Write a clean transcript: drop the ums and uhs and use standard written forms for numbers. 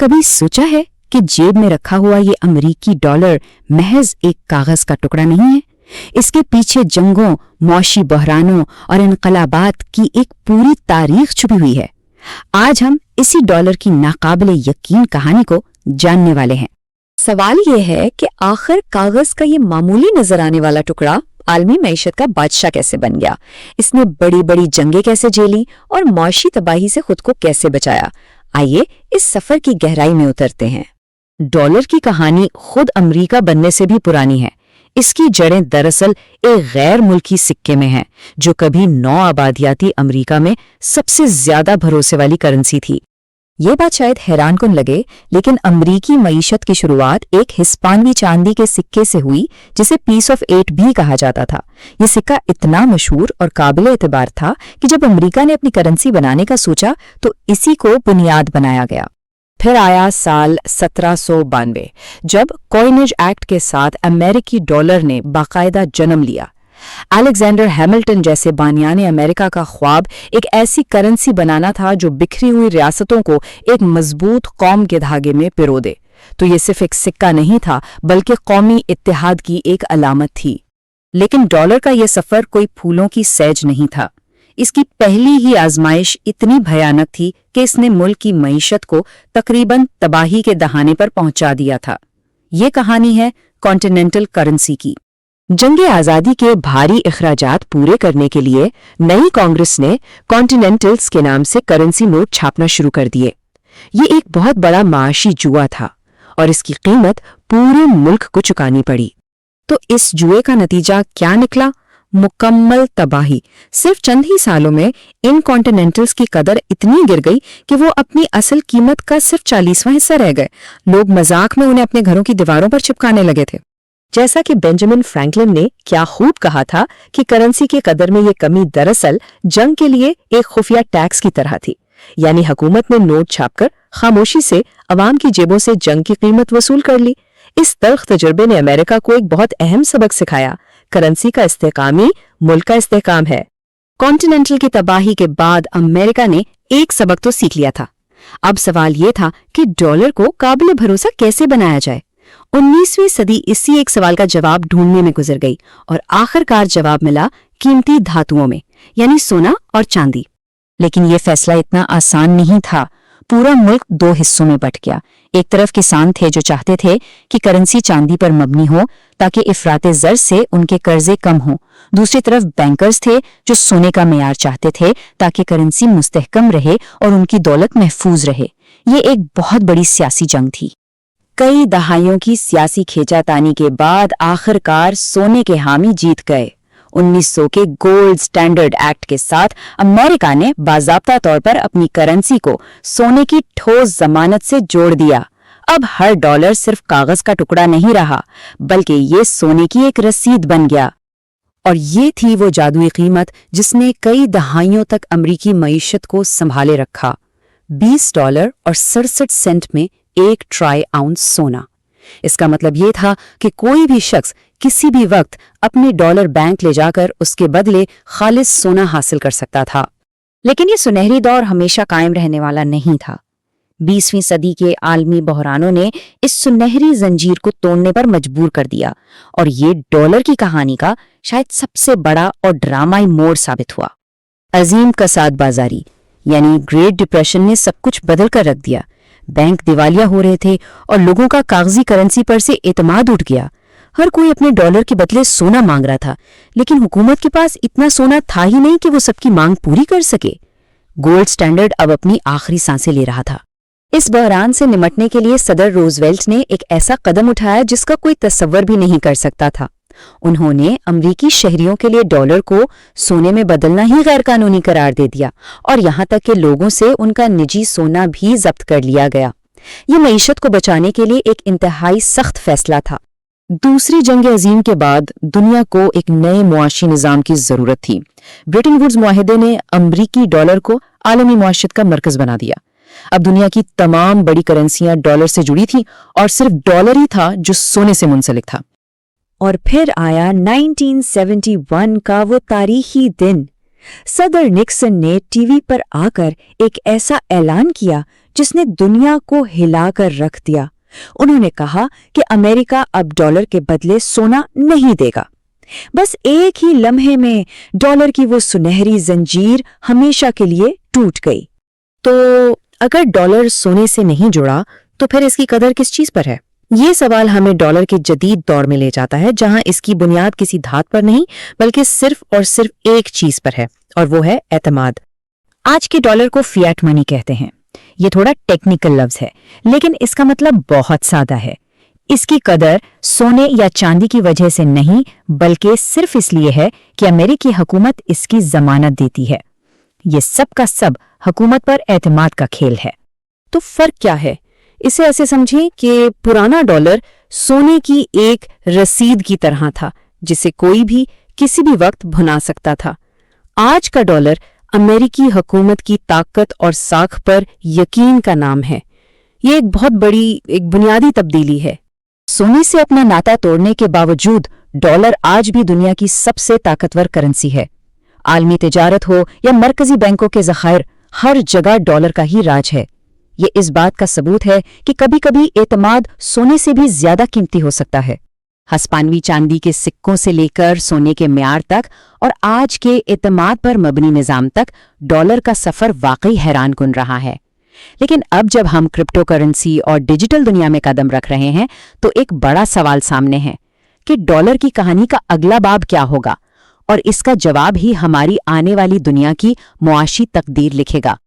कभी सोचा है कि जेब में रखा हुआ ये अमेरिकी डॉलर महज एक कागज का टुकड़ा नहीं है? इसके पीछे जंगों, मौशी बहरानों और इनकलाबात की एक पूरी तारीख छुपी हुई है। आज हम इसी डॉलर की नाकाबिले यकीन कहानी को जानने वाले हैं। सवाल ये है कि आखिर कागज का ये मामूली नजर आने वाला टुकड़ा आलमी मईशत का बादशाह कैसे बन गया? इसने बड़ी बड़ी जंगें कैसे झेली और मौशी तबाही से खुद को कैसे बचाया? आइए इस सफर की गहराई में उतरते हैं। डॉलर की कहानी खुद अमेरिका बनने से भी पुरानी है। इसकी जड़ें दरअसल एक गैर मुल्की सिक्के में हैं, जो कभी नौ आबादियाती अमेरिका में सबसे ज्यादा भरोसे वाली करेंसी थी। ये बात शायद हैरान कुन लगे, लेकिन अमरीकी मईशत की शुरुआत एक हिस्पानवी चांदी के सिक्के से हुई, जिसे पीस ऑफ 8 भी कहा जाता था। ये सिक्का इतना मशहूर और काबिल एतबार था कि जब अमेरिका ने अपनी करेंसी बनाने का सोचा तो इसी को बुनियाद बनाया गया। फिर आया साल 1792, जब कॉइनेज एक्ट के साथ अमेरिकी डॉलर ने बाकायदा जन्म लिया। अलेक्जेंडर हैमिल्टन जैसे बानियाने अमेरिका का ख्वाब एक ऐसी करेंसी बनाना था जो बिखरी हुई रियासतों को एक मजबूत कौम के धागे में पिरो दे। तो ये सिर्फ एक सिक्का नहीं था, बल्कि कौमी इत्तेहाद की एक अलामत थी। लेकिन डॉलर का यह सफर कोई फूलों की सैज नहीं था। इसकी पहली ही आजमाइश इतनी भयानक थी कि इसने मुल्क की मईशत को तकरीबन तबाही के दहाने पर पहुंचा दिया था। ये कहानी है कॉन्टिनेंटल करेंसी की। जंगे आज़ादी के भारी इखराजात पूरे करने के लिए नई कांग्रेस ने कॉन्टिनेंटल्स के नाम से करेंसी नोट छापना शुरू कर दिए। ये एक बहुत बड़ा माशी जुआ था और इसकी कीमत पूरे मुल्क को चुकानी पड़ी। तो इस जुए का नतीजा क्या निकला? मुकम्मल तबाही। सिर्फ चंद ही सालों में इन कॉन्टिनेंटल्स की कदर इतनी गिर गई कि वो अपनी असल कीमत का सिर्फ 40वां हिस्सा रह गए। लोग मजाक में उन्हें अपने घरों की दीवारों पर चिपकाने लगे थे। जैसा कि बेंजामिन फ्रैंकलिन ने क्या खूब कहा था कि करेंसी की कदर में ये कमी दरअसल जंग के लिए एक खुफिया टैक्स की तरह थी। यानी हुकूमत ने नोट छापकर खामोशी से अवाम की जेबों से जंग की कीमत वसूल कर ली। इस तल्ख तजुर्बे ने अमेरिका को एक बहुत अहम सबक सिखाया। करेंसी का इस्तेहकाम ही मुल्क का इस्तेहकाम है। कॉन्टिनेंटल की तबाही के बाद अमेरिका ने एक सबक तो सीख लिया था। अब सवाल ये था कि डॉलर को काबिल भरोसा कैसे बनाया जाए। 19वीं सदी इसी एक सवाल का जवाब ढूंढने में गुजर गई और आखिरकार जवाब मिला कीमती धातुओं में, यानी सोना और चांदी। लेकिन यह फैसला इतना आसान नहीं था। पूरा मुल्क दो हिस्सों में बंट गया। एक तरफ किसान थे जो चाहते थे कि करेंसी चांदी पर मबनी हो ताकि इफराते ज़र से उनके कर्जे कम हों। दूसरी तरफ बैंकर्स थे जो सोने का मेयार चाहते थे ताकि करेंसी मुस्तहकम रहे और उनकी दौलत महफूज रहे। ये एक बहुत बड़ी सियासी जंग थी। कई दहाइयों की सियासी खींचातानी के बाद आखिरकार सोने के हामी जीत गए। 1900 के गोल्ड स्टैंडर्ड एक्ट के साथ अमेरिका ने बाज़ाब्ता तौर पर अपनी करेंसी को सोने की ठोस जमानत से जोड़ दिया। अब हर डॉलर सिर्फ कागज का टुकड़ा नहीं रहा, बल्कि ये सोने की एक रसीद बन गया। और ये थी वो जादुई कीमत जिसने कई दहाइयों तक अमरीकी मईशत को संभाले रखा। $20 और 67 सेंट में 1 ट्राई आउंस सोना। इसका मतलब ये था कि कोई भी शख्स किसी भी वक्त अपने डॉलर बैंक ले जाकर उसके बदले खालिस सोना हासिल कर सकता था। लेकिन ये सुनहरी दौर हमेशा कायम रहने वाला नहीं था। 20वीं सदी के आलमी बहरानों ने इस सुनहरी जंजीर को तोड़ने पर मजबूर कर दिया और ये डॉलर की कहानी का शायद सबसे बड़ा और ड्रामाई मोड़ साबित हुआ। अजीम कसाद बाजारी यानी ग्रेट डिप्रेशन ने सब कुछ बदल कर रख दिया। बैंक दिवालिया हो रहे थे और लोगों का कागजी करेंसी पर से एतमाद उठ गया। हर कोई अपने डॉलर के बदले सोना मांग रहा था, लेकिन हुकूमत के पास इतना सोना था ही नहीं कि वो सबकी मांग पूरी कर सके। गोल्ड स्टैंडर्ड अब अपनी आखिरी सांसें ले रहा था। इस बहरान से निमटने के लिए सदर रूजवेल्ट ने एक ऐसा कदम उठाया जिसका कोई तसव्वुर भी नहीं कर सकता था। उन्होंने अमरीकी शहरियों के लिए डॉलर को सोने में बदलना ही गैर कानूनी करार दे दिया और यहाँ तक कि लोगों से उनका निजी सोना भी जब्त कर लिया गया। ये मईशत को बचाने के लिए एक इंतहाई सख्त फैसला था। दूसरी जंग अजीम के बाद दुनिया को एक नए मुआशी निज़ाम की जरूरत थी। ब्रिटेन वुड्स मुआहिदे ने अमरीकी डॉलर को आलमी मुआशरत का मरकज बना दिया। अब दुनिया की तमाम बड़ी करेंसियां डॉलर से जुड़ी थी और सिर्फ डॉलर ही था जो सोने से मुंसलिक था। और फिर आया 1971 का वो तारीखी दिन सदर निक्सन ने टीवी पर आकर एक ऐसा ऐलान किया जिसने दुनिया को हिलाकर रख दिया। उन्होंने कहा कि अमेरिका अब डॉलर के बदले सोना नहीं देगा। बस एक ही लम्हे में डॉलर की वो सुनहरी जंजीर हमेशा के लिए टूट गई। तो अगर डॉलर सोने से नहीं जुड़ा तो फिर इसकी कदर किस चीज पर है? ये सवाल हमें डॉलर के जदीद दौर में ले जाता है, जहां इसकी बुनियाद किसी धात पर नहीं बल्कि सिर्फ और सिर्फ एक चीज पर है, और वो है एतमाद। आज के डॉलर को फिएट मनी कहते हैं। ये थोड़ा टेक्निकल लफ्ज है, लेकिन इसका मतलब बहुत सादा है। इसकी कदर सोने या चांदी की वजह से नहीं बल्कि सिर्फ इसलिए है कि अमेरिकी हुकूमत इसकी जमानत देती है। ये सब का सब हुकूमत पर एतमाद का खेल है। तो फर्क क्या है? इसे ऐसे समझें कि पुराना डॉलर सोने की एक रसीद की तरह था, जिसे कोई भी किसी भी वक्त भुना सकता था। आज का डॉलर अमेरिकी हुकूमत की ताकत और साख पर यकीन का नाम है। ये एक बहुत बड़ी, एक बुनियादी तब्दीली है। सोने से अपना नाता तोड़ने के बावजूद डॉलर आज भी दुनिया की सबसे ताकतवर करेंसी है। आलमी तिजारत हो या मरकजी बैंकों के ज़खायर, हर जगह डॉलर का ही राज है। ये इस बात का सबूत है कि कभी कभी एतमाद सोने से भी ज्यादा कीमती हो सकता है। हस्पानवी चांदी के सिक्कों से लेकर सोने के म्यार तक और आज के एतमाद पर मबनी निज़ाम तक डॉलर का सफ़र वाकई हैरान कुन रहा है। लेकिन अब जब हम क्रिप्टो करेंसी और डिजिटल दुनिया में कदम रख रहे हैं तो एक बड़ा सवाल सामने है कि डॉलर की कहानी का अगला बाब क्या होगा, और इसका जवाब ही हमारी आने वाली दुनिया की मुआशी तकदीर लिखेगा।